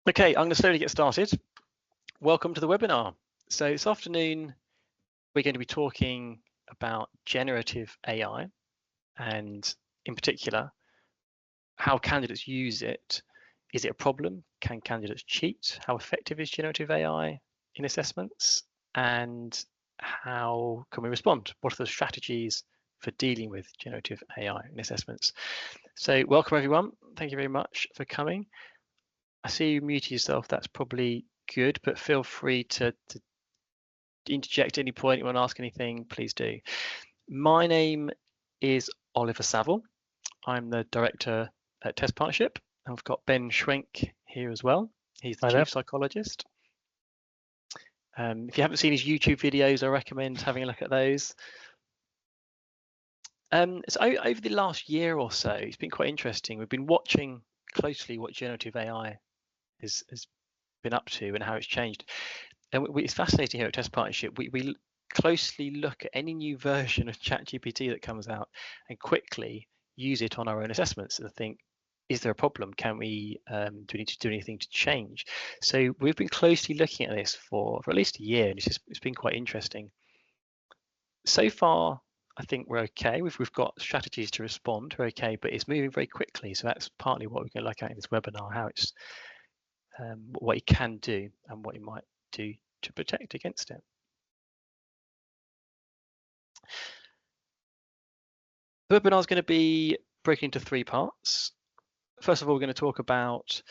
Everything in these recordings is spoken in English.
Okay, I'm going to slowly get started. Welcome to the webinar. So this afternoon, we're going to be talking about generative AI and in particular, how candidates use it. Is it a problem? Can candidates cheat? How effective is generative AI in assessments? And how can we respond? What are the strategies for dealing with generative AI in assessments? So welcome everyone. Thank you very much for coming. I see you muted yourself. That's probably good, but feel free to interject at any point. You want to ask anything, please do. My name is Oliver Saville. I'm the director at Test Partnership. I've got Ben Schwenk here as well. He's the chief psychologist. If you haven't seen his YouTube videos, I recommend having a look at those. So over the last year or so, it's been quite interesting. We've been watching closely what generative AI has been up to and how it's changed. And it's fascinating here at Test Partnership. We closely look at any new version of ChatGPT that comes out and quickly use it on our own assessments and think, is there a problem? Can we do we need to do anything to change? So we've been closely looking at this for at least a year, and it's been quite interesting. So far, I think we're okay. We've got strategies to respond. We're okay, but it's moving very quickly. So that's partly what we're going to look at in this webinar: how it's what it can do and what it might do to protect against it. The webinar is going to be broken into 3 parts. First of all, we're going to talk about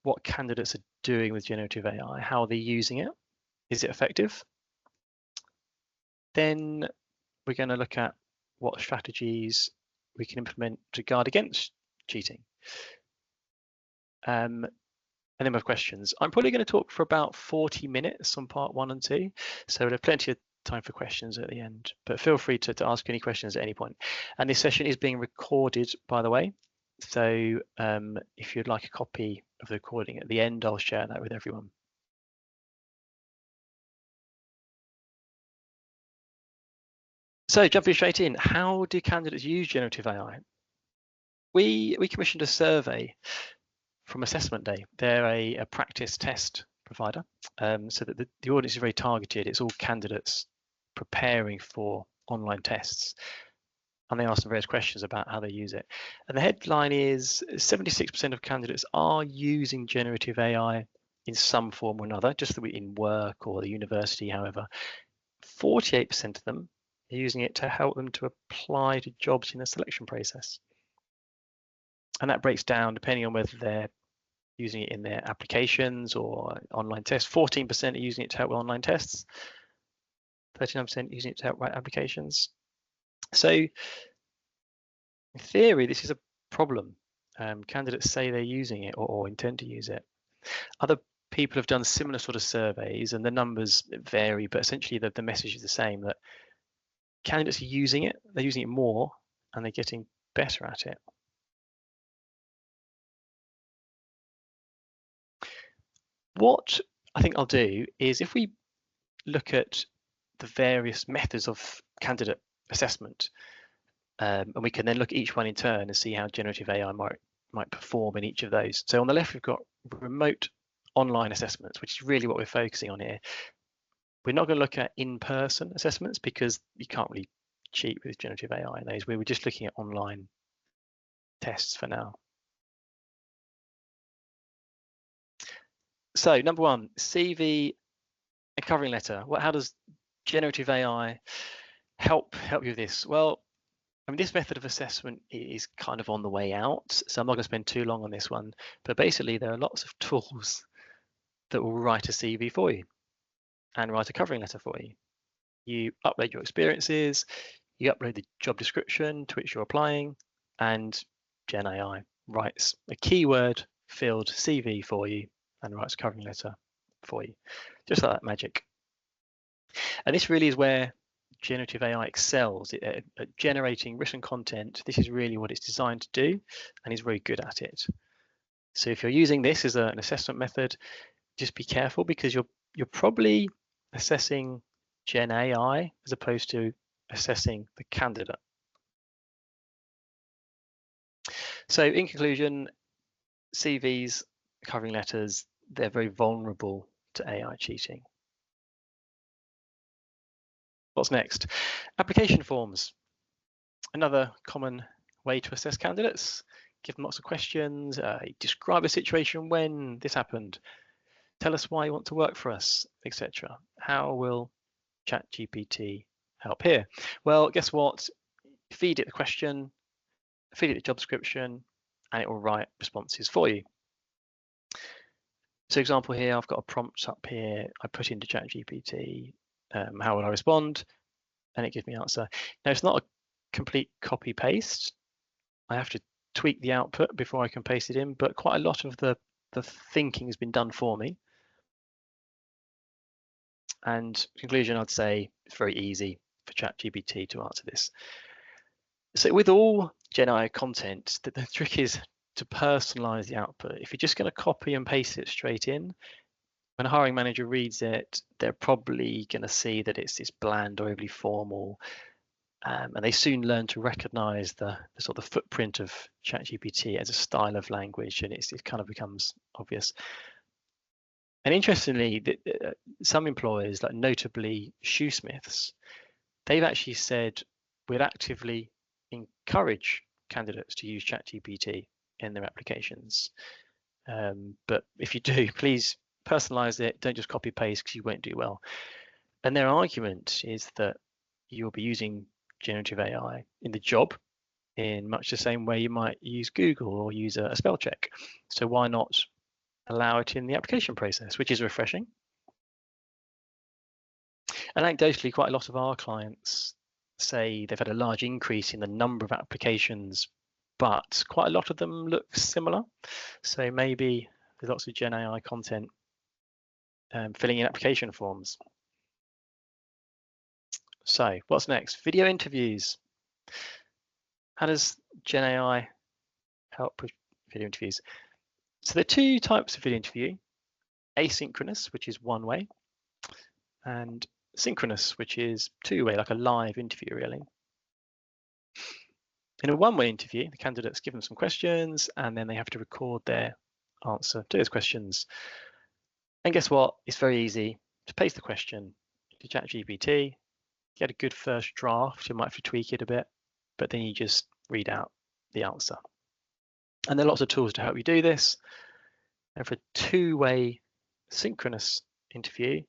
what candidates are doing with generative AI, how they're using it, is it effective? Then we're going to look at what strategies we can implement to guard against cheating. And then we have questions. I'm probably going to talk for about 40 minutes on part 1 and 2, so we'll have plenty of time for questions at the end, but feel free to ask any questions at any point. And this session is being recorded, by the way, so if you'd like a copy of the recording at the end, I'll share that with everyone. So jumping straight in, how do candidates use generative AI? We commissioned a survey from Assessment Day. They're a practice test provider, so that the audience is very targeted. It's all candidates preparing for online tests, and they ask them various questions about how they use it. And the headline is 76% of candidates are using generative AI in some form or another, just in work or the university. However, 48% of them are using it to help them to apply to jobs in the selection process. And that breaks down depending on whether they're using it in their applications or online tests. 14% are using it to help with online tests. 39% using it to help write applications. So in theory, this is a problem. Candidates say they're using it or intend to use it. Other people have done similar sort of surveys, and the numbers vary, but essentially the message is the same, that candidates are using it, they're using it more, and they're getting better at it. What I think I'll do is, if we look at the various methods of candidate assessment, and we can then look at each one in turn and see how generative AI might perform in each of those. So on the left, we've got remote online assessments, which is really what we're focusing on here. We're not going to look at in-person assessments because you can't really cheat with generative AI in those. We were just looking at online tests for now. So number 1, CV and covering letter. How does generative AI help you with this? Well, I mean, this method of assessment is kind of on the way out, so I'm not going to spend too long on this one. But basically, there are lots of tools that will write a CV for you and write a covering letter for you. You upload your experiences, you upload the job description to which you're applying, and GenAI writes a keyword-filled CV for you and writes a covering letter for you, just like that magic. And this really is where generative AI excels at generating written content. This is really what it's designed to do, and is very good at it. So if you're using this as an assessment method, just be careful, because you're probably assessing Gen AI as opposed to assessing the candidate. So in conclusion, CVs, covering letters, they're very vulnerable to AI cheating. What's next? Application forms. Another common way to assess candidates. Give them lots of questions. Describe a situation when this happened. Tell us why you want to work for us, etc. How will ChatGPT help here? Well, guess what? Feed it the question, feed it the job description, and it will write responses for you. So example here, I've got a prompt up here. I put into ChatGPT, how would I respond? And it gives me an answer. Now, it's not a complete copy paste. I have to tweak the output before I can paste it in, but quite a lot of the thinking has been done for me. And conclusion, I'd say it's very easy for ChatGPT to answer this. So with all GenAI content, the trick is to personalize the output. If you're just going to copy and paste it straight in, when a hiring manager reads it, they're probably going to see that it's bland or overly formal. And they soon learn to recognize the sort of footprint of ChatGPT as a style of language, and it kind of becomes obvious. And interestingly, some employers, like notably shoesmiths, they've actually said we'd actively encourage candidates to use ChatGPT in their applications. But if you do, please personalize it. Don't just copy paste because you won't do well. And their argument is that you'll be using generative AI in the job in much the same way you might use Google or use a spell check. So why not allow it in the application process, which is refreshing. And anecdotally, quite a lot of our clients say they've had a large increase in the number of applications, but quite a lot of them look similar. So maybe there's lots of GenAI content filling in application forms. So what's next? Video interviews. How does GenAI help with video interviews? So there are two types of video interview: asynchronous, which is one way, and synchronous, which is two-way, like a live interview, really. In a one-way interview, the candidates give them some questions, and then they have to record their answer to those questions. And guess what? It's very easy to paste the question to ChatGPT, get a good first draft. You might have to tweak it a bit, but then you just read out the answer. And there are lots of tools to help you do this. And for a two-way synchronous interview,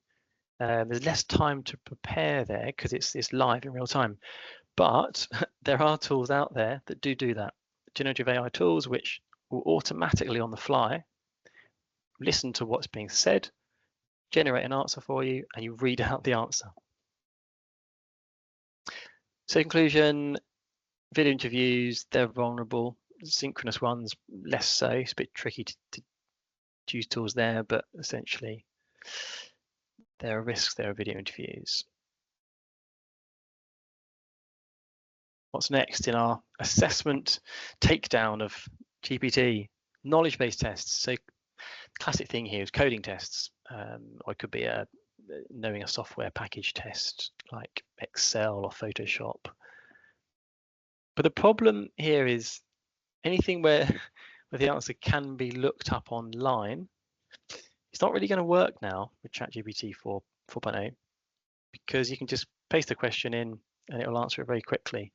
there's less time to prepare there because it's live in real time. But there are tools out there that do that. Generative AI tools which will automatically on the fly listen to what's being said, generate an answer for you, and you read out the answer. So conclusion, video interviews, they're vulnerable. Synchronous ones, less so. It's a bit tricky to use tools there, but essentially there are risks there of video interviews. What's next in our assessment takedown of GPT? Knowledge-based tests. So classic thing here is coding tests, or it could be knowing a software package test like Excel or Photoshop. But the problem here is anything where the answer can be looked up online, it's not really going to work now with ChatGPT 4.0 because you can just paste the question in and it will answer it very quickly.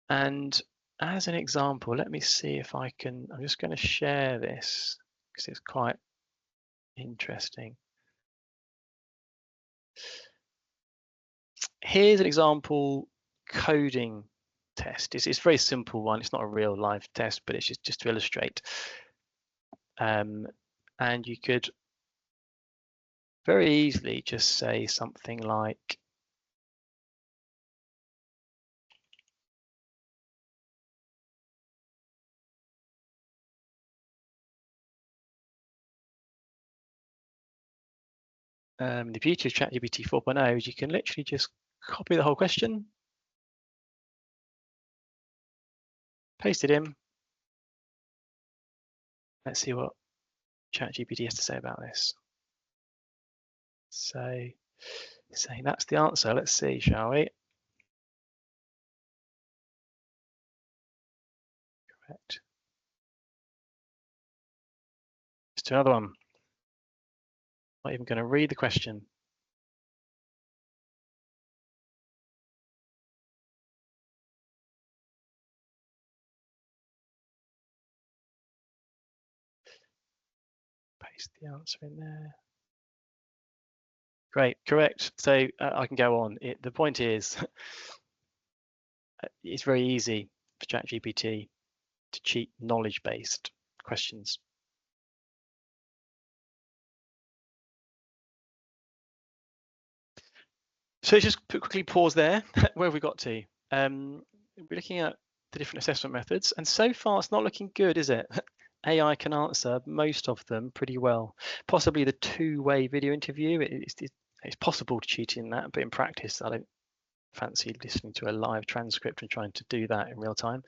And as an example, let me see if I can, I'm just going to share this because it's quite interesting. Here's an example coding test. It's a very simple one. It's not a real live test, but it's just to illustrate. And you could very easily just say something like, the beauty of ChatGPT 4.0 is you can literally just copy the whole question, paste it in. Let's see what ChatGPT has to say about this. So saying that's the answer. Let's see, shall we? Correct. Let's do another one. Not even going to read the question. Paste the answer in there. Great, correct. So I can go on. The point is, it's very easy for ChatGPT to cheat knowledge-based questions. So let's just quickly pause there. Where have we got to? We're looking at the different assessment methods, and so far it's not looking good, is it? AI can answer most of them pretty well. Possibly the two-way video interview, it's possible to cheat in that, but in practice, I don't fancy listening to a live transcript and trying to do that in real time.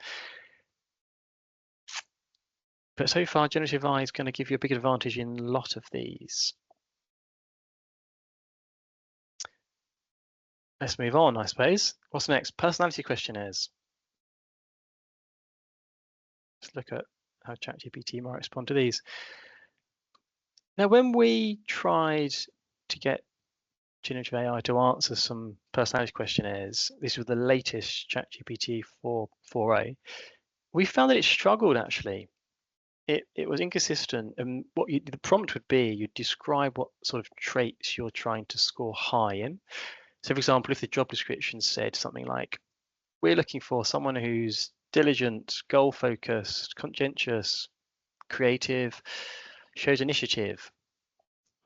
But so far, generative AI is going to give you a big advantage in a lot of these. Let's move on, I suppose. What's next? Personality questionnaires. Let's look at how ChatGPT might respond to these. Now, when we tried to get generative AI to answer some personality questionnaires, this was the latest ChatGPT 4.0, we found that it struggled actually. It was inconsistent, and the prompt would be, you'd describe what sort of traits you're trying to score high in. So for example, if the job description said something like, we're looking for someone who's diligent, goal-focused, conscientious, creative, shows initiative,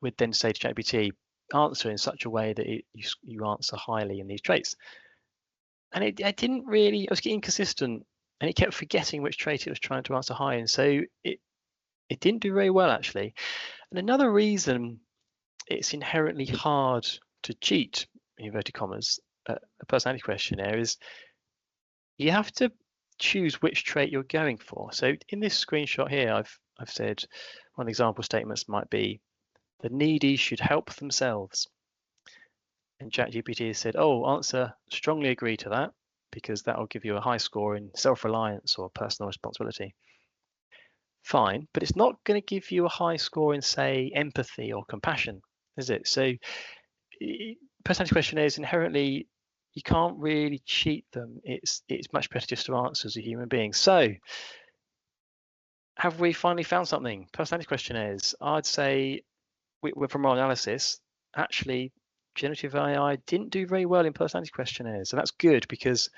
we'd then say to ChatGPT, answer in such a way that you answer highly in these traits. And it didn't really, it was inconsistent, and it kept forgetting which trait it was trying to answer high in. So it didn't do very well, actually. And another reason it's inherently hard to cheat, in inverted commas, a personality questionnaire is you have to choose which trait you're going for. So in this screenshot here, I've said one of the example statements might be, the needy should help themselves. And ChatGPT has said, oh, answer strongly agree to that, because that will give you a high score in self-reliance or personal responsibility. Fine, but it's not going to give you a high score in, say, empathy or compassion, is it? So personality questionnaires inherently, you can't really cheat them. It's much better just to answer as a human being. So have we finally found something? Personality questionnaires, I'd say from our analysis, actually, generative AI didn't do very well in personality questionnaires. And that's good, because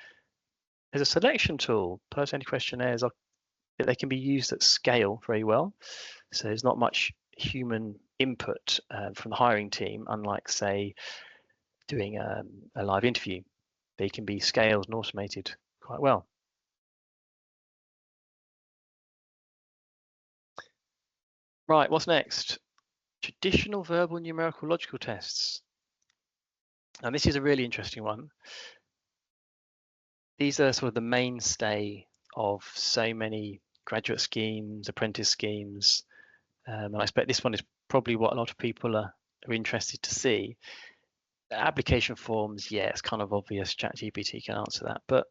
as a selection tool, personality questionnaires they can be used at scale very well. So there's not much human input from the hiring team, unlike, say, doing a live interview. They can be scaled and automated quite well. Right, what's next? Traditional verbal numerical logical tests. And this is a really interesting one. These are sort of the mainstay of so many graduate schemes, apprentice schemes, and I expect this one is probably what a lot of people are interested to see. The application forms, yeah, it's kind of obvious ChatGPT can answer that, but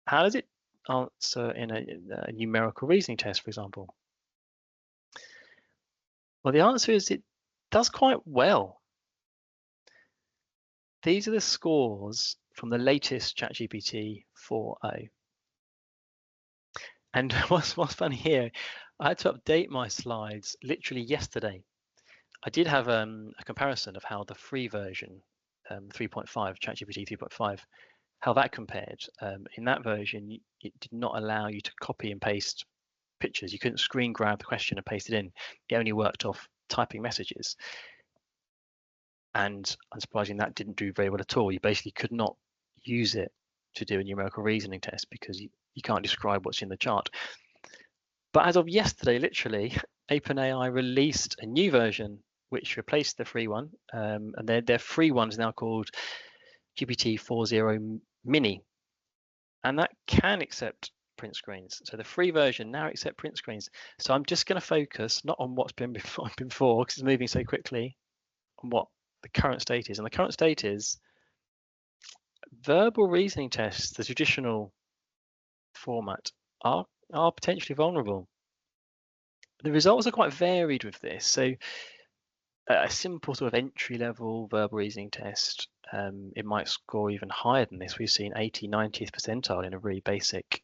how does it answer in a numerical reasoning test, for example? Well, the answer is it does quite well. These are the scores from the latest ChatGPT 4.0. And what's funny here, I had to update my slides literally yesterday. I did have a comparison of how the free version, 3.5, ChatGPT 3.5, how that compared. In that version, it did not allow you to copy and paste pictures. You couldn't screen grab the question and paste it in. It only worked off typing messages. And unsurprisingly, that didn't do very well at all. You basically could not use it to do a numerical reasoning test because you can't describe what's in the chart. But as of yesterday, literally, OpenAI released a new version which replaced the free one, and their free one is now called GPT 4.0 Mini, and that can accept print screens. So the free version now accepts print screens. So I'm just going to focus not on what's been before because it's moving so quickly, on what the current state is. And the current state is verbal reasoning tests, the traditional format, are potentially vulnerable. The results are quite varied with this. So a simple sort of entry-level verbal reasoning test, it might score even higher than this. We've seen 80, 90th percentile in a really basic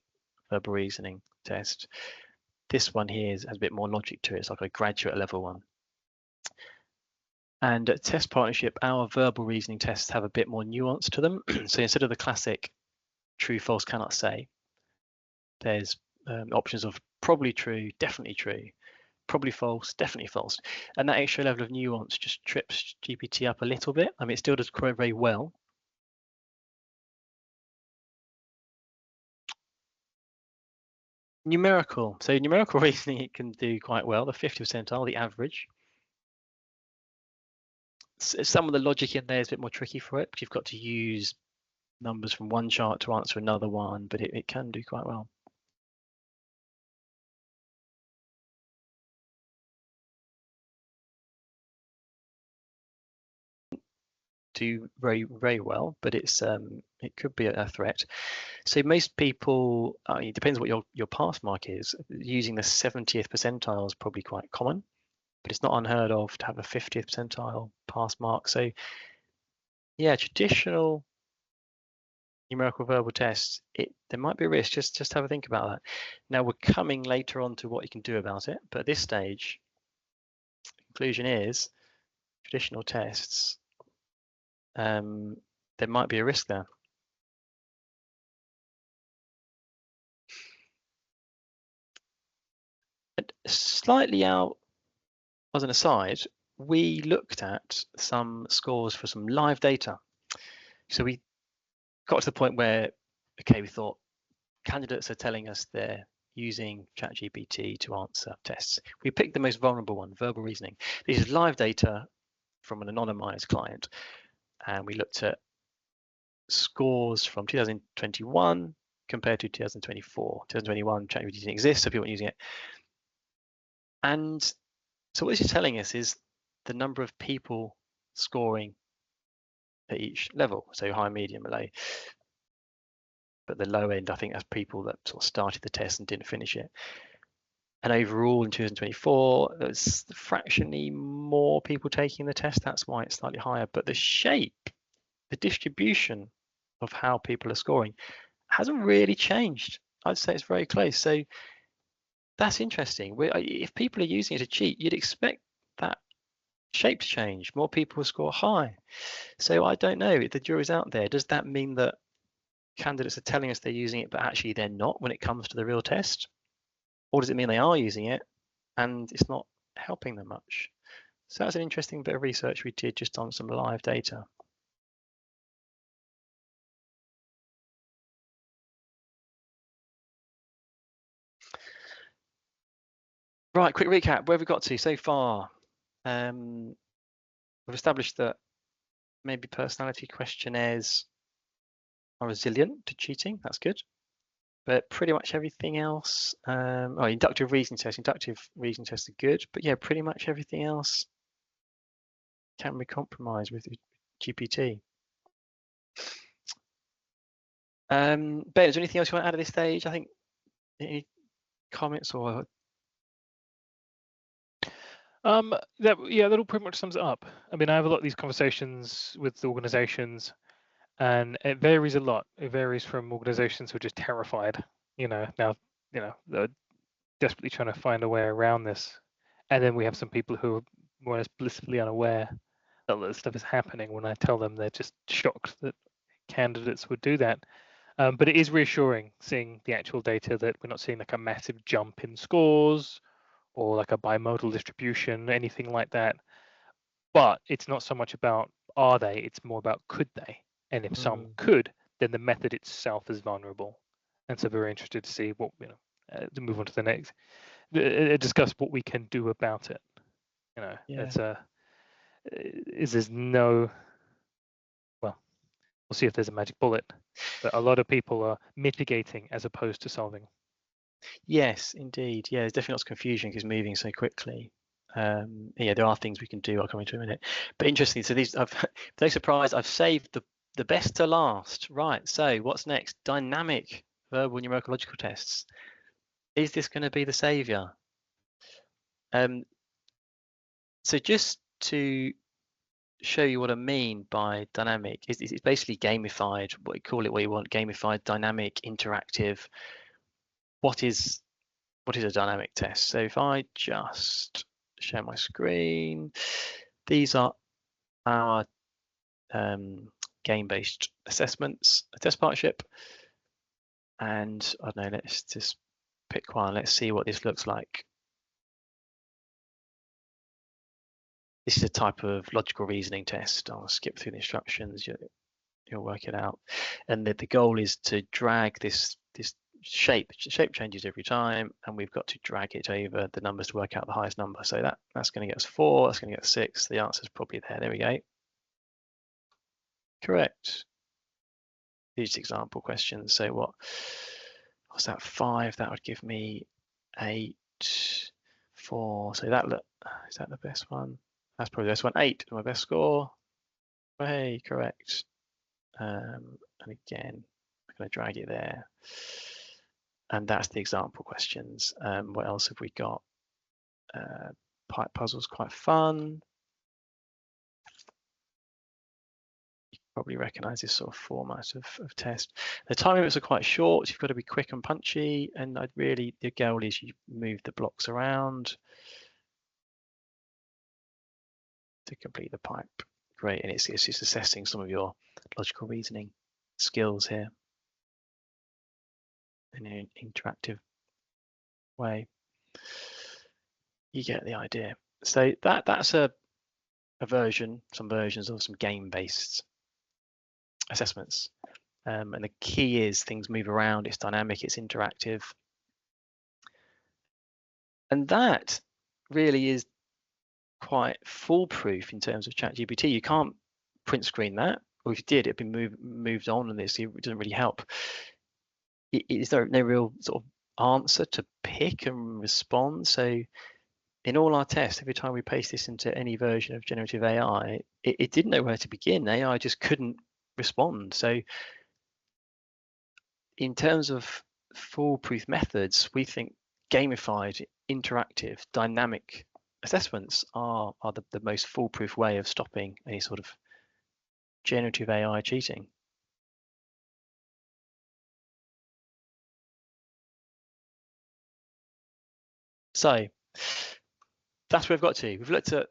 verbal reasoning test. This one here has a bit more logic to it. It's like a graduate level one. And at Test Partnership, our verbal reasoning tests have a bit more nuance to them. So instead of the classic true, false, cannot say, there's options of probably true, definitely true, probably false, definitely false. And that extra level of nuance just trips GPT up a little bit. I mean, it still does quite very well. Numerical. So numerical reasoning, it can do quite well, the 50th percentile, the average. Some of the logic in there is a bit more tricky for it, because you've got to use numbers from one chart to answer another one, but it can do quite well. Do very, very well, but it's it could be a threat. So most people, it depends what your pass mark is. Using the 70th percentile is probably quite common, but it's not unheard of to have a 50th percentile pass mark. So yeah, traditional numerical verbal tests, there might be a risk. Just have a think about that. Now we're coming later on to what you can do about it, but at this stage, the conclusion is traditional tests, there might be a risk there. And slightly out as an aside, we looked at some scores for some live data. So we got to the point where, okay, we thought candidates are telling us they're using ChatGPT to answer tests. We picked the most vulnerable one, verbal reasoning. This is live data from an anonymized client. And we looked at scores from 2021 compared to 2024. 2021, ChatGPT didn't exist, so people weren't using it. And so what this is telling us is the number of people scoring at each level, so high, medium, low. But the low end, I think that's people that sort of started the test and didn't finish it. And overall in 2024, there's fractionally more people taking the test. That's why it's slightly higher. But the shape, the distribution of how people are scoring hasn't really changed. I'd say it's very close. So that's interesting. If people are using it to cheat, you'd expect that shape to change. More people will score high. So I don't know. The jury's out there. Does that mean that candidates are telling us they're using it, but actually they're not when it comes to the real test? Or does it mean they are using it and it's not helping them much? So that's an interesting bit of research we did just on some live data. Right, quick recap. Where have we got to so far? We've established that maybe personality questionnaires are resilient to cheating. That's good. But pretty much everything else, inductive reasoning tests are good. But yeah, pretty much everything else can be compromised with GPT. Ben, is there anything else you want to add at this stage? I think any comments or that'll pretty much sums it up. I mean, I have a lot of these conversations with organizations, and it varies a lot. It varies from organizations who are just terrified, now, they're desperately trying to find a way around this. And then we have some people who are more or less blissfully unaware that this stuff is happening. When I tell them, they're just shocked that candidates would do that. But it is reassuring seeing the actual data that we're not seeing like a massive jump in scores or like a bimodal distribution, anything like that. But it's not so much about are they, it's more about could they. And if some could, then the method itself is vulnerable. And so we're interested to see what, to move on to the next, discuss what we can do about it. There's no, well, we'll see if there's a magic bullet, but a lot of people are mitigating as opposed to solving. Yes, indeed. Yeah, there's definitely lots of confusion because moving so quickly. Yeah, there are things we can do. I'll come into in a minute. But interesting. So these, no surprise, I've saved the best to last. Right. So what's next? Dynamic verbal numerological tests. Is this going to be the savior? So just to show you what I mean by dynamic, it's basically gamified, what you call it what you want, gamified, dynamic, interactive. What is a dynamic test? So if I just share my screen, these are our game-based assessments, a test partnership. And I don't know, let's just pick one. Let's see what this looks like. This is a type of logical reasoning test. I'll skip through the instructions. You'll work it out. And the goal is to drag this shape. Shape changes every time, and we've got to drag it over the numbers to work out the highest number. So that's going to get us 4. That's going to get us 6. The answer is probably there. There we go. Correct. These example questions. So what's that? 5. That would give me 8. 4. So is that the best one? That's probably the best one. 8 is my best score. Hey, correct. And again, I'm going to drag it there. And that's the example questions. What else have we got? Pipe puzzles, quite fun. You probably recognize this sort of format of test. The time limits are quite short. You've got to be quick and punchy. And the goal is you move the blocks around to complete the pipe. Great, and it's just assessing some of your logical reasoning skills here in an interactive way. You get the idea. So that's some versions of some game-based assessments. And the key is things move around, it's dynamic, it's interactive. And that really is quite foolproof in terms of ChatGPT. You can't print screen that, or if you did, it'd be moved on, and it doesn't really help. Is there no real sort of answer to pick and respond? So in all our tests, every time we paste this into any version of generative AI, it didn't know where to begin. AI just couldn't respond. So in terms of foolproof methods, we think gamified, interactive, dynamic assessments are the most foolproof way of stopping any sort of generative AI cheating. So that's where we've got to. We've looked at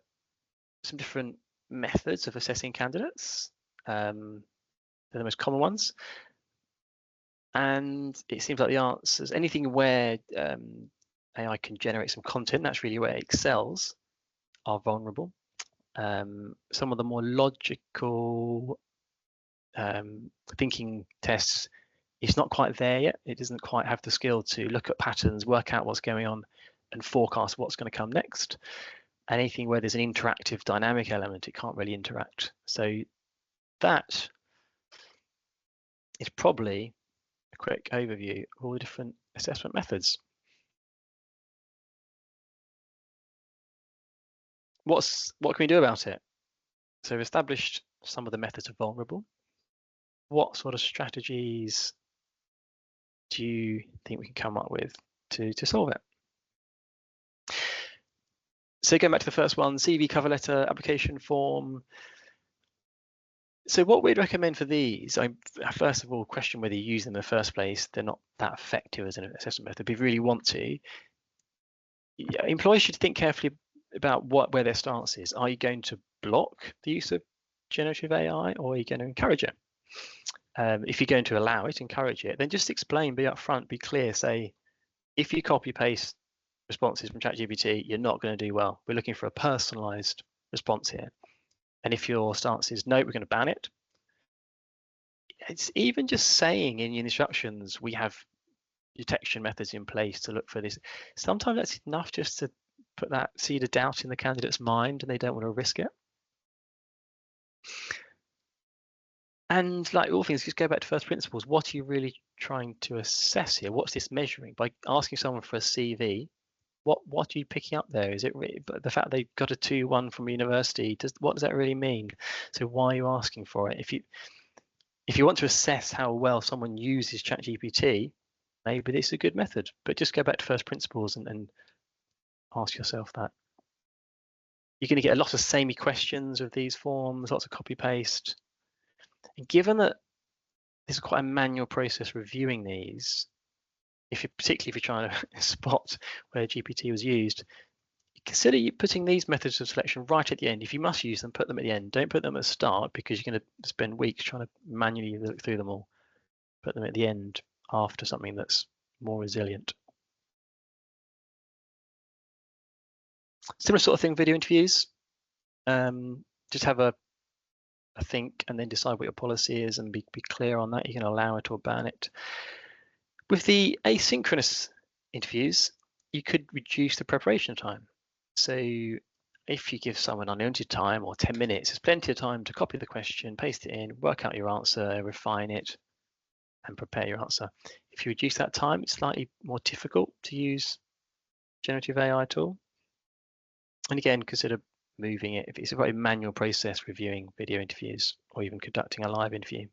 some different methods of assessing candidates. They're the most common ones. And it seems like the answers, anything where AI can generate some content, that's really where it excels, are vulnerable. Some of the more logical thinking tests, it's not quite there yet. It doesn't quite have the skill to look at patterns, work out what's going on, and forecast what's going to come next. Anything where there's an interactive dynamic element, it can't really interact. So that is probably a quick overview of all the different assessment methods. What can we do about it? So we've established some of the methods are vulnerable. What sort of strategies do you think we can come up with to solve it? So going back to the first one, CV, cover letter, application form. So what we'd recommend for these, first of all, question whether you use them in the first place. They're not that effective as an assessment method, but if you really want to, employers should think carefully about where their stance is. Are you going to block the use of generative AI, or are you going to encourage it? If you're going to allow it, encourage it, then just explain, be upfront, be clear. Say, if you copy paste responses from ChatGPT, you're not going to do well. We're looking for a personalized response here. And if your stance is no, we're going to ban it. It's even just saying in your instructions, we have detection methods in place to look for this. Sometimes that's enough just to put that seed of doubt in the candidate's mind, and they don't want to risk it. And like all things, just go back to first principles. What are you really trying to assess here? What's this measuring? By asking someone for a CV, what are you picking up there? Is it really, but the fact they got a 2-1 from university, what does that really mean? So why are you asking for it? If you want to assess how well someone uses ChatGPT, maybe this is a good method. But just go back to first principles and ask yourself that. You're going to get a lot of samey questions with these forms, lots of copy paste. And given that this is quite a manual process reviewing these, particularly if you're trying to spot where GPT was used, consider putting these methods of selection right at the end. If you must use them, put them at the end. Don't put them at the start, because you're going to spend weeks trying to manually look through them all. Put them at the end after something that's more resilient. Similar sort of thing, video interviews. Just have a think and then decide what your policy is and be clear on that. You can allow it or ban it. With the asynchronous interviews, you could reduce the preparation time. So if you give someone unlimited time or 10 minutes, there's plenty of time to copy the question, paste it in, work out your answer, refine it, and prepare your answer. If you reduce that time, it's slightly more difficult to use generative AI tool. And again, consider moving it if it's a very manual process reviewing video interviews or even conducting a live interview.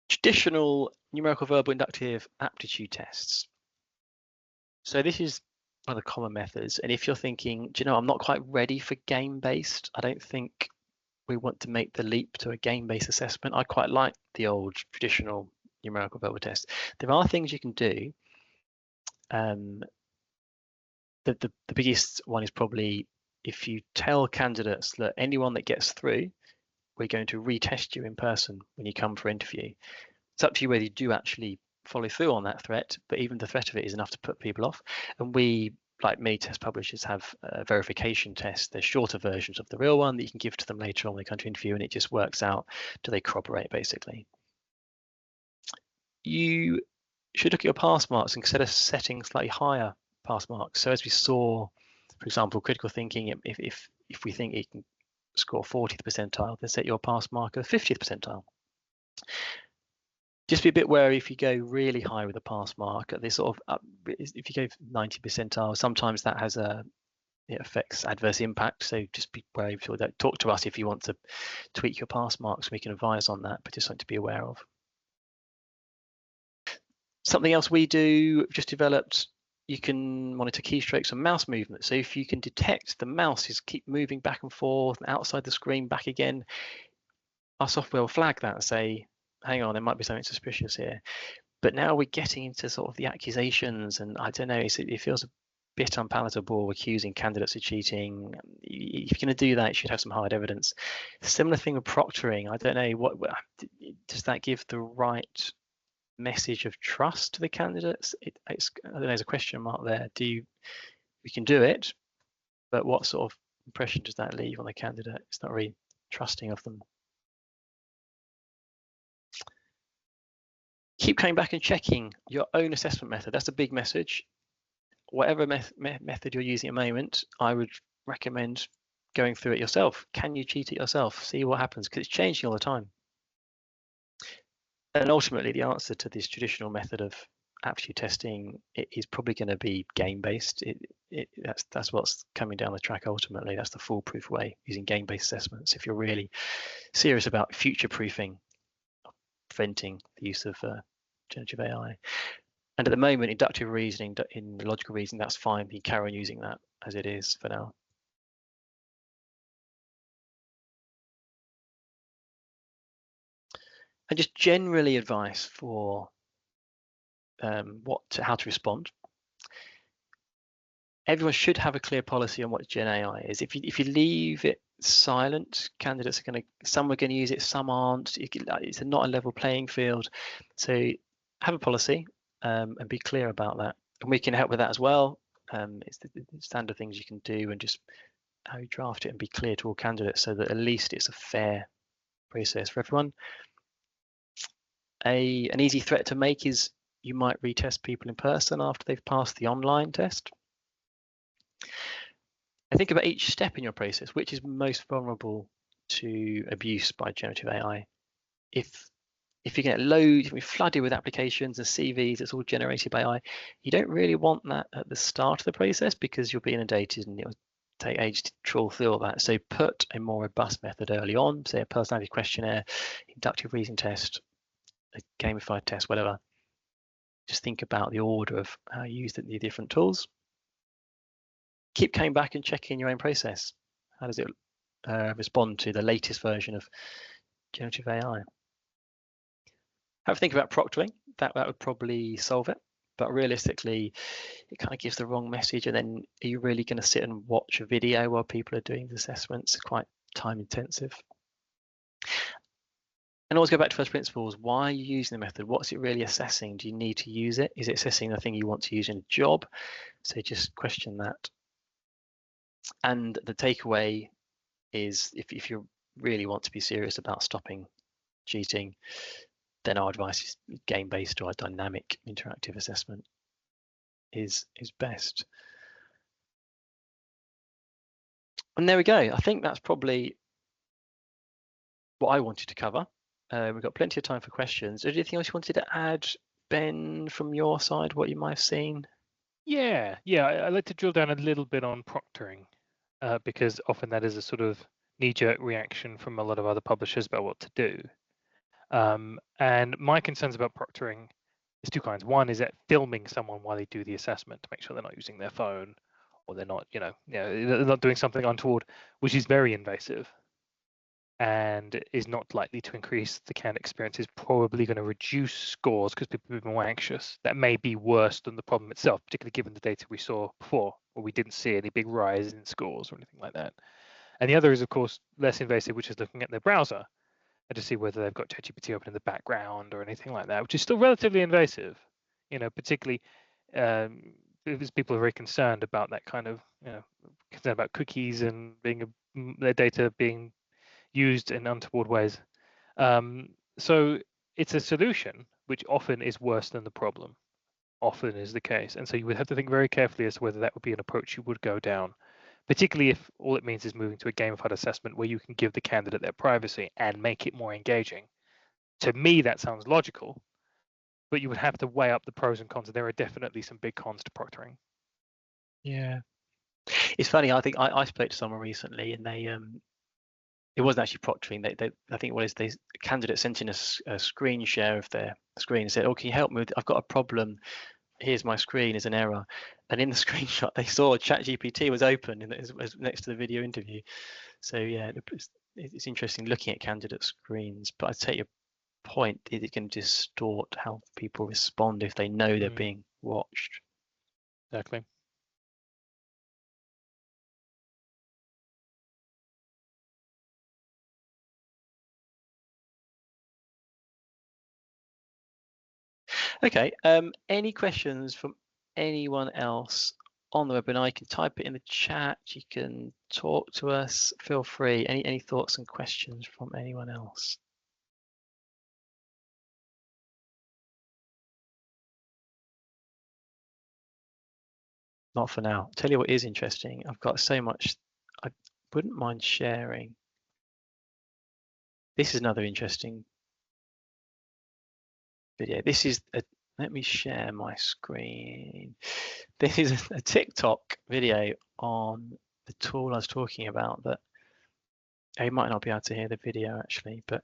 Traditional numerical verbal inductive aptitude tests. So this is one of the common methods. And if you're thinking, do you know, I'm not quite ready for game-based, I don't think we want to make the leap to a game-based assessment. I quite like the old traditional numerical verbal test. There are things you can do. The biggest one is probably if you tell candidates that anyone that gets through, we're going to retest you in person when you come for interview. It's up to you whether you do actually follow through on that threat, but even the threat of it is enough to put people off. And we, like many test publishers, have verification tests. They're shorter versions of the real one that you can give to them later on when they come to interview, and it just works out, do they corroborate, basically. You should look at your pass marks and consider setting slightly higher pass marks. So as we saw, for example, critical thinking, if we think it can score 40th percentile, then set your pass mark at 50th percentile. Just be a bit wary if you go really high with a pass mark at this sort of if you go 90 percentile, sometimes that has it affects adverse impact. So just be wary. Talk to us if you want to tweak your pass marks. We can advise on that, but just something to be aware of. Something else we do, just developed, you can monitor keystrokes and mouse movement. So if you can detect the mouse is keep moving back and forth outside the screen, back again, our software will flag that and say, hang on, there might be something suspicious here. But now we're getting into sort of the accusations, and I don't know, it feels a bit unpalatable accusing candidates of cheating. If you're going to do that, you should have some hard evidence. Similar thing with proctoring. I don't know, what does that give the right message of trust to the candidates? I don't know, there's a question mark there. We can do it, but what sort of impression does that leave on the candidate? It's not really trusting of them. Keep coming back and checking your own assessment method. That's a big message. Whatever method you're using at the moment, I would recommend going through it yourself. Can you cheat it yourself? See what happens, because it's changing all the time. And ultimately, the answer to this traditional method of aptitude testing is probably going to be game-based. That's what's coming down the track ultimately. That's the foolproof way, using game-based assessments. If you're really serious about future-proofing, preventing the use of generative AI. And at the moment, inductive reasoning, in logical reasoning, that's fine. You carry on using that as it is for now. And just generally advice for how to respond. Everyone should have a clear policy on what Gen AI is. If you leave it silent, candidates are some are going to use it, some aren't. It's not a level playing field. So have a policy and be clear about that. And we can help with that as well. It's the standard things you can do, and just how you draft it and be clear to all candidates, so that at least it's a fair process for everyone. An easy threat to make is you might retest people in person after they've passed the online test. And think about each step in your process, which is most vulnerable to abuse by generative AI. If you get flooded with applications and CVs, it's all generated by AI, you don't really want that at the start of the process, because you'll be inundated and it'll take ages to trawl through all that. So put a more robust method early on, say a personality questionnaire, inductive reasoning test, a gamified test, whatever. Just think about the order of how you use the different tools. Keep coming back and checking your own process. How does it respond to the latest version of generative AI? Have a think about proctoring. That would probably solve it. But realistically, it kind of gives the wrong message. And then are you really going to sit and watch a video while people are doing the assessments? Quite time intensive. And always go back to first principles. Why are you using the method? What's it really assessing? Do you need to use it? Is it assessing the thing you want to use in a job? So just question that. And the takeaway is if you really want to be serious about stopping cheating, then our advice is game-based or a dynamic interactive assessment is best. And there we go. I think that's probably what I wanted to cover. We've got plenty of time for questions. Is there anything else you wanted to add, Ben, from your side, what you might have seen? Yeah, I'd like to drill down a little bit on proctoring, because often that is a sort of knee-jerk reaction from a lot of other publishers about what to do. And my concerns about proctoring is two kinds. One is that filming someone while they do the assessment to make sure they're not using their phone, or they're not, they're not doing something untoward, which is very invasive and is not likely to increase the candidate experience, is probably going to reduce scores because people are more anxious. That may be worse than the problem itself, particularly given the data we saw before, where we didn't see any big rise in scores or anything like that. And the other is, of course, less invasive, which is looking at their browser and to see whether they've got ChatGPT open in the background or anything like that, which is still relatively invasive, particularly because people are very concerned about that kind of, concerned about cookies and their data being used in untoward ways. So it's a solution which often is worse than the problem, often is the case. And so you would have to think very carefully as to whether that would be an approach you would go down, particularly if all it means is moving to a gamified assessment where you can give the candidate their privacy and make it more engaging. To me, that sounds logical, but you would have to weigh up the pros and cons. And there are definitely some big cons to proctoring. Yeah. It's funny, I think I spoke to someone recently and they it wasn't actually proctoring. I think what is the candidate sent in a screen share of their screen and said, "Oh, can you help me? I've got a problem. Here's my screen. Is an error." And in the screenshot, they saw ChatGPT was open and it was next to the video interview. So yeah, it's interesting looking at candidate screens. But I take your point. It can distort how people respond if they know they're being watched. Exactly. Okay. Any questions from anyone else on the webinar? You can type it in the chat. You can talk to us. Feel free. Any thoughts and questions from anyone else? Not for now. I'll tell you what is interesting. I've got so much I wouldn't mind sharing. This is another interesting video. This is let me share my screen. This is a TikTok video on the tool I was talking about that you might not be able to hear the video actually, but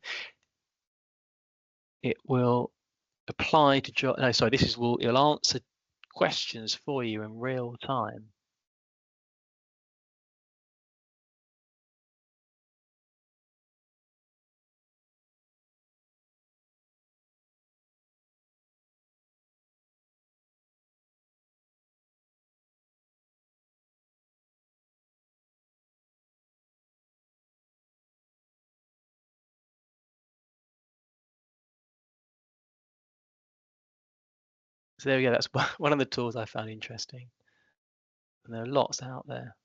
it will apply to job. No, sorry, it'll answer questions for you in real time. So there we go. That's one of the tools I found interesting, and there are lots out there.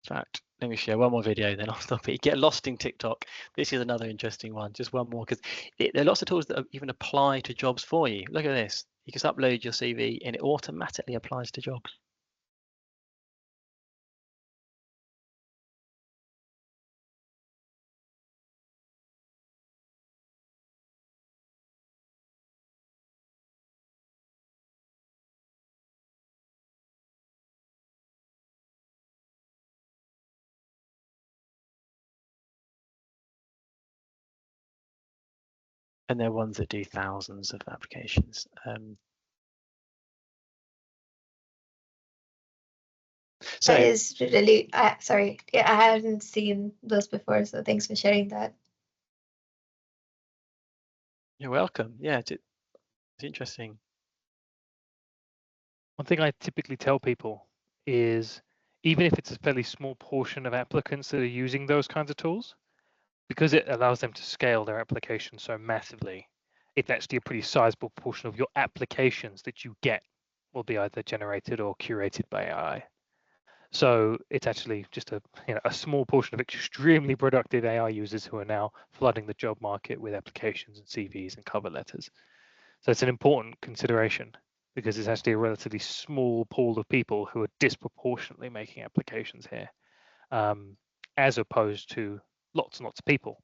In fact, let me share one more video, then I'll stop it. Get lost in TikTok. This is another interesting one. Just one more, because there are lots of tools that even apply to jobs for you. Look at this. You just upload your CV and it automatically applies to jobs. and there are ones that do thousands of applications. So that is really, sorry, yeah, I hadn't seen those before, so thanks for sharing that. you're welcome. Yeah, it's interesting. One thing I typically tell people is, even if it's a fairly small portion of applicants that are using those kinds of tools, because it allows them to scale their application so massively, it's actually a pretty sizable portion of your applications that you get will be either generated or curated by AI. So it's actually just a small portion of extremely productive AI users who are now flooding the job market with applications and CVs and cover letters. So it's an important consideration, because it's actually a relatively small pool of people who are disproportionately making applications here, as opposed to lots and lots of people.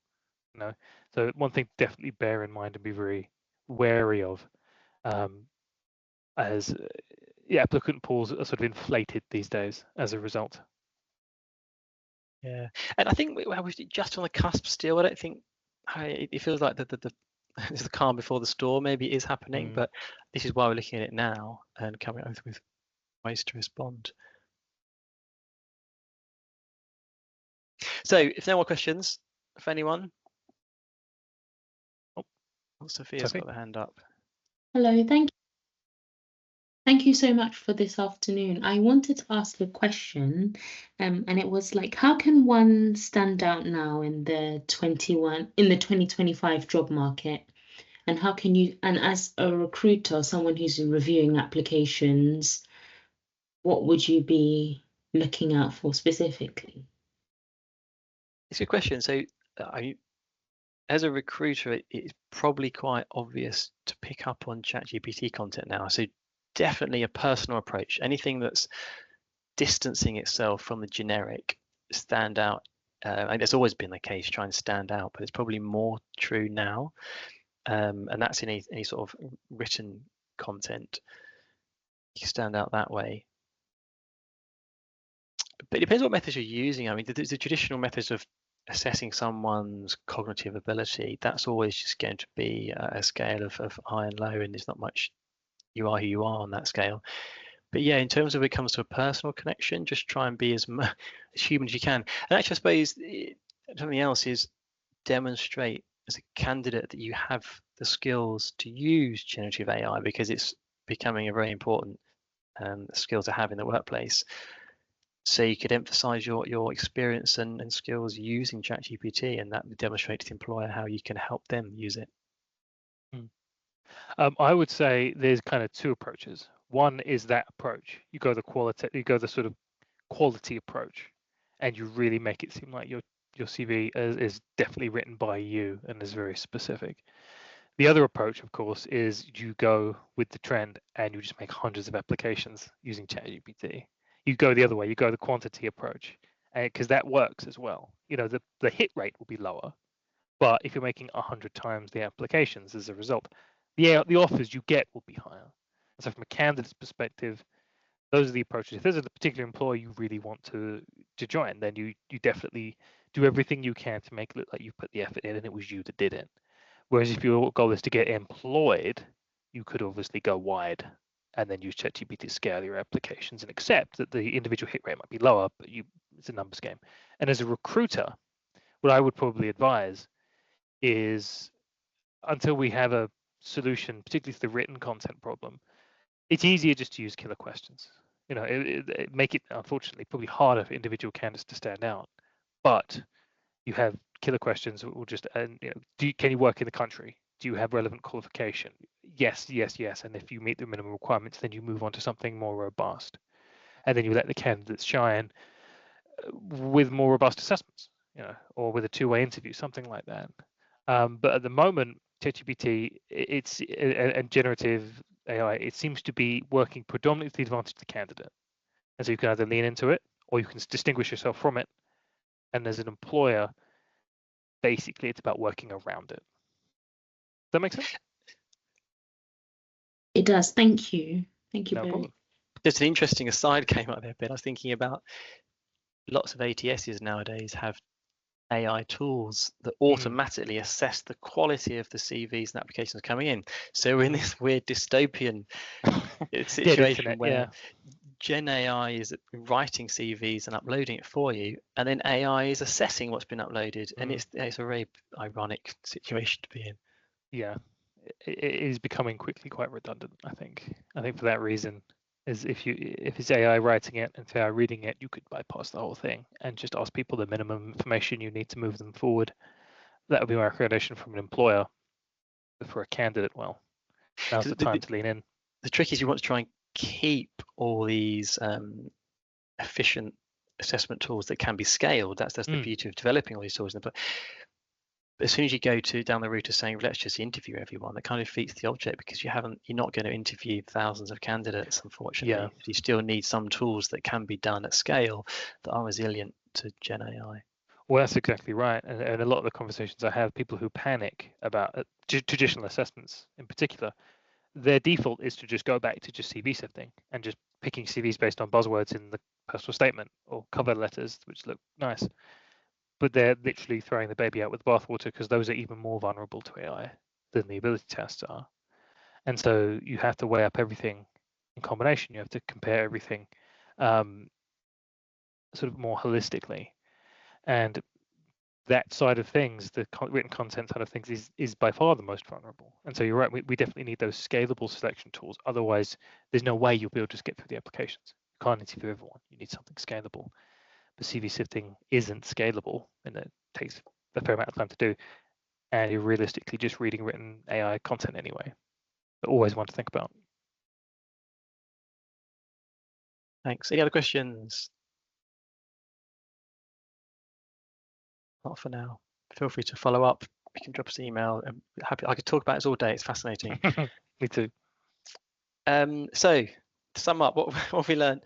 So one thing to definitely bear in mind and be very wary of, as applicant pools are sort of inflated these days as a result. Yeah, and I think we're just on the cusp still. I don't think it feels like the it's the calm before the storm. Maybe it is happening, but this is why we're looking at it now and coming up with ways to respond. So, if no more questions, for anyone, Sophia's got the hand up. Hello, thank you so much for this afternoon. I wanted to ask a question, and it was like, how can one stand out now in the 2025 job market? And how can you, and as a recruiter, someone who's reviewing applications, what would you be looking out for specifically? It's a good question. So, as a recruiter, it's probably quite obvious to pick up on ChatGPT content now. So, definitely a personal approach. Anything that's distancing itself from the generic, stand out. And it's always been the case, try and stand out, but it's probably more true now. And that's in any sort of written content. You stand out that way. But it depends what methods you're using. I mean, the traditional methods of assessing someone's cognitive ability, that's always just going to be a scale of high and low, and there's not much, you are who you are on that scale. But yeah, in terms of when it comes to a personal connection, just try and be as human as you can. And actually, I suppose something else is demonstrate as a candidate that you have the skills to use generative AI, because it's becoming a very important skill to have in the workplace. So you could emphasize your experience and skills using ChatGPT, and that would demonstrate to the employer how you can help them use it. I would say there's kind of two approaches. One is that approach. You go the sort of quality approach, and you really make it seem like your CV is definitely written by you and is very specific. The other approach, of course, is you go with the trend and you just make hundreds of applications using ChatGPT. You go the other way. You go the quantity approach, because that works as well. The hit rate will be lower, but if you're making 100 times the applications as a result, the offers you get will be higher. And so from a candidate's perspective, those are the approaches. If there's a particular employer you really want to join, then you definitely do everything you can to make it look like you put the effort in and it was you that did it. Whereas if your goal is to get employed, you could obviously go wide and then use ChatGPT to scale your applications and accept that the individual hit rate might be lower, but it's a numbers game. And as a recruiter, what I would probably advise is, until we have a solution, particularly to the written content problem, it's easier just to use killer questions. It make it, unfortunately, probably harder for individual candidates to stand out. But you have killer questions that will just, can you work in the country? Do you have relevant qualification? Yes, yes, yes. And if you meet the minimum requirements, then you move on to something more robust. And then you let the candidates shine with more robust assessments, or with a two-way interview, something like that. But at the moment, ChatGPT, and generative AI, it seems to be working predominantly to the advantage of the candidate. And so you can either lean into it or you can distinguish yourself from it. And as an employer, basically it's about working around it. Does that make sense? It does. Thank you. Thank you, No both. problem. Just an interesting aside came up there, Ben. I was thinking about lots of ATSs nowadays have AI tools that Mm. automatically assess the quality of the CVs and applications coming in. So we're in this weird dystopian situation where Gen AI is writing CVs and uploading it for you, and then AI is assessing what's been uploaded, and it's a very ironic situation to be in. Yeah, it is becoming quickly quite redundant. I think for that reason, is if it's AI writing it and AI reading it, you could bypass the whole thing and just ask people the minimum information you need to move them forward. That would be my recommendation from an employer. But for a candidate, well, now's the time to lean in. The trick is you want to try and keep all these efficient assessment tools that can be scaled. That's the beauty of developing all these tools. But as soon as you go down the route of saying let's just interview everyone, that kind of defeats the object, because you're not going to interview thousands of candidates, unfortunately. Yeah. You still need some tools that can be done at scale that are resilient to Gen AI. Well, that's exactly right. And a lot of the conversations I have, people who panic about traditional assessments in particular, their default is to just go back to just CV sifting and just picking CVs based on buzzwords in the personal statement or cover letters, which look nice. But they're literally throwing the baby out with the bathwater, because those are even more vulnerable to AI than the ability tests are. And so you have to weigh up everything in combination. You have to compare everything sort of more holistically. And that side of things, the written content side of things, is by far the most vulnerable. And so you're right, we definitely need those scalable selection tools. Otherwise, there's no way you'll be able to just get through the applications. You can't interview everyone. You need something scalable. But CV sifting isn't scalable, and it takes a fair amount of time to do. And you're realistically just reading written AI content anyway. But always one to think about. Thanks. Any other questions? Not for now. Feel free to follow up. You can drop us an email. I'm happy. I could talk about this all day. It's fascinating. Me too. So to sum up, what have we learned?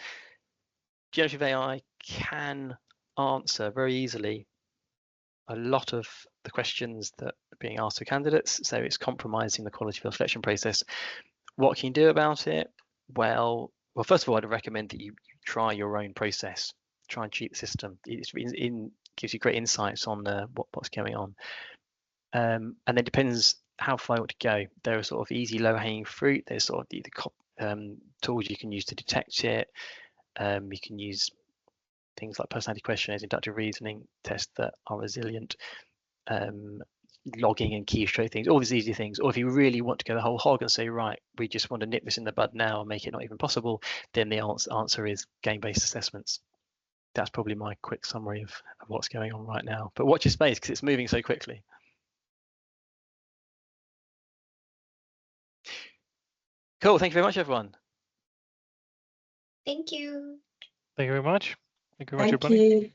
Generative AI can answer very easily a lot of the questions that are being asked of candidates. So it's compromising the quality of the selection process. What can you do about it? Well, first of all, I'd recommend that you try your own process. Try and cheat the system. It gives you great insights on what's going on. And then depends how far you want to go. There are sort of easy, low-hanging fruit. There's sort of the tools you can use to detect it. You can use things like personality questionnaires, inductive reasoning tests that are resilient, logging and keystroke things, all these easy things. Or if you really want to go the whole hog and say, right, we just want to nip this in the bud now and make it not even possible, then the answer is game-based assessments. That's probably my quick summary of what's going on right now. But watch your space, because it's moving so quickly. Cool. Thank you very much, everyone. Thank you. Thank you very much. Thank you very much, Thank everybody. you.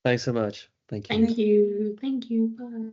Thanks so much. Thank you. Thank you. Thank you. Bye.